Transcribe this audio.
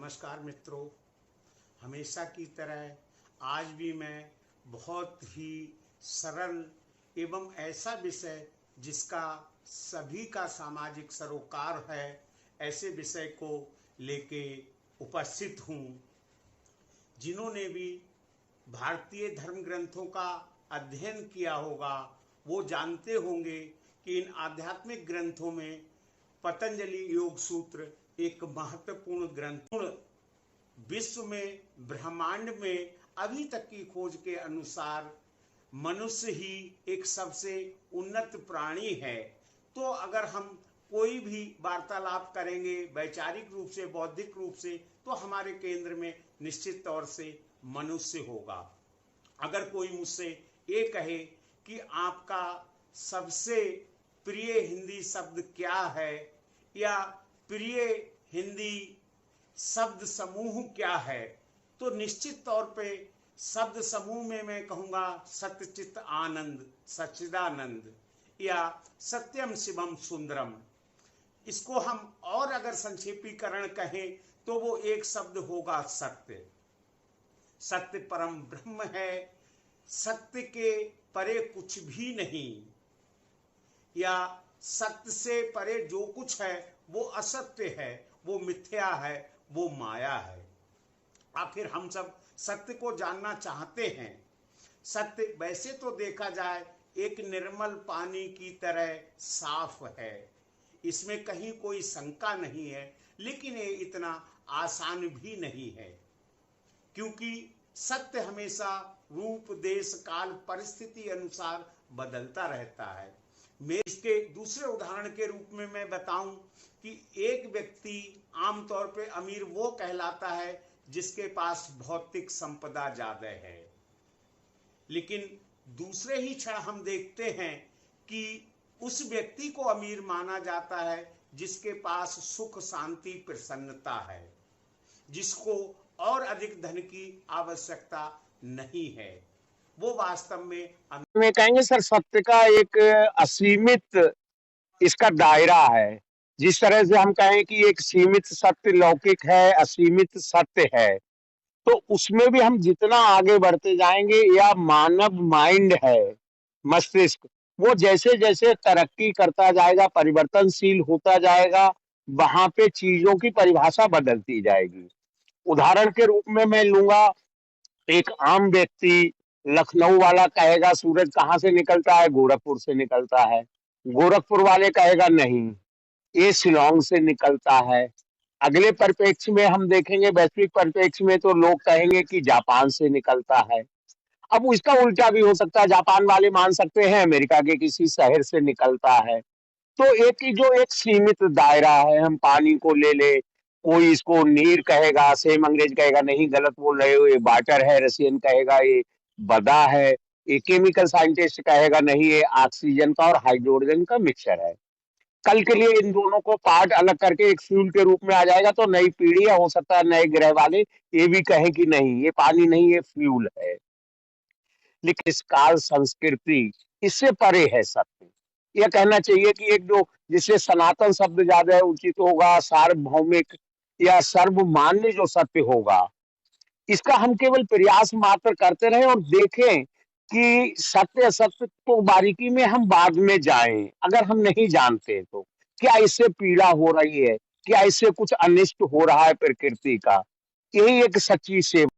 नमस्कार मित्रों, हमेशा की तरह आज भी मैं बहुत ही सरल एवं ऐसा विषय जिसका सभी का सामाजिक सरोकार है, ऐसे विषय को लेके उपस्थित हूँ। जिन्होंने भी भारतीय धर्म ग्रंथों का अध्ययन किया होगा वो जानते होंगे कि इन आध्यात्मिक ग्रंथों में पतंजलि योग सूत्र एक महत्वपूर्ण ग्रंथ। विश्व में ब्रह्मांड में अभी तक की खोज के अनुसार मनुष्य ही एक सबसे उन्नत प्राणी है। तो अगर हम कोई भी वार्तालाप करेंगे वैचारिक रूप से, बौद्धिक रूप से, तो हमारे केंद्र में निश्चित तौर से मनुष्य होगा। अगर कोई मुझसे ये कहे कि आपका सबसे प्रिय हिंदी शब्द क्या है या प्रिय हिंदी शब्द समूह क्या है, तो निश्चित तौर पे शब्द समूह में मैं कहूँगा सत्यचित आनंद, सच्चिदानंद या सत्यम शिवम सुंदरम। इसको हम और अगर संक्षेपीकरण कहें तो वो एक शब्द होगा सत्य। सत्य परम ब्रह्म है, सत्य के परे कुछ भी नहीं, या सत्य से परे जो कुछ है वो असत्य है, वो मिथ्या है, वो माया है। आखिर हम सब सत्य को जानना चाहते हैं। सत्य वैसे तो देखा जाए एक निर्मल पानी की तरह साफ है, इसमें कहीं कोई शंका नहीं है, लेकिन ये इतना आसान भी नहीं है, क्योंकि सत्य हमेशा रूप, देश, काल, परिस्थिति अनुसार बदलता रहता है। मैं इसके दूसरे उदाहरण के रूप में मैं बताऊं कि एक व्यक्ति आमतौर पे अमीर वो कहलाता है जिसके पास भौतिक संपदा ज्यादा है, लेकिन दूसरे ही क्षण हम देखते हैं कि उस व्यक्ति को अमीर माना जाता है जिसके पास सुख, शांति, प्रसन्नता है, जिसको और अधिक धन की आवश्यकता नहीं है। वो वास्तव में कहेंगे सर, सत्य का एक असीमित इसका दायरा है। जिस तरह से हम कहें कि एक सीमित सत्य लौकिक है, असीमित सत्य है, तो उसमें भी हम जितना आगे बढ़ते जाएंगे, या मानव माइंड है, मस्तिष्क, वो जैसे जैसे तरक्की करता जाएगा, परिवर्तनशील होता जाएगा, वहां पे चीजों की परिभाषा बदलती जाएगी। उदाहरण के रूप में मैं लूंगा, एक आम व्यक्ति लखनऊ वाला कहेगा सूरज कहाँ से निकलता है, गोरखपुर से निकलता है। गोरखपुर वाले कहेगा नहीं, ये शिलोंग से निकलता है। अगले परिप्रेक्ष्य में हम देखेंगे, वैश्विक परिप्रेक्ष्य में, तो लोग कहेंगे कि जापान से निकलता है। अब इसका उल्टा भी हो सकता है, जापान वाले मान सकते हैं अमेरिका के किसी शहर से निकलता है। तो एक ही जो एक सीमित दायरा है, हम पानी को ले ले, कोई इसको नीर कहेगा, सेम अंग्रेज कहेगा नहीं गलत बोल रहे हो, ये वाटर है, रशियन कहेगा ये बदा है, ये केमिकल साइंटिस्ट कहेगा नहीं ये ऑक्सीजन का और हाइड्रोजन का मिक्सचर है। कल के लिए इन दोनों को पार्ट अलग करके एक फ्यूल के रूप में आ जाएगा, तो नई पीढ़ी या हो सकता है नए ग्रह वाले ये भी कहें कि नहीं ये पानी नहीं, ये फ्यूल है। लेकिन इस काल संस्कृति इससे परे है सत्य। यह कहना चाहिए कि एक जो जिससे सनातन शब्द ज्यादा उचित होगा, सार्वभौमिक या सर्वमान्य जो सत्य होगा, इसका हम केवल प्रयास मात्र करते रहें और देखें कि सत्य असत्य को बारीकी में हम बाद में जाएं। अगर हम नहीं जानते तो क्या इससे पीड़ा हो रही है, क्या इससे कुछ अनिष्ट हो रहा है प्रकृति का, यही एक सच्ची सेवा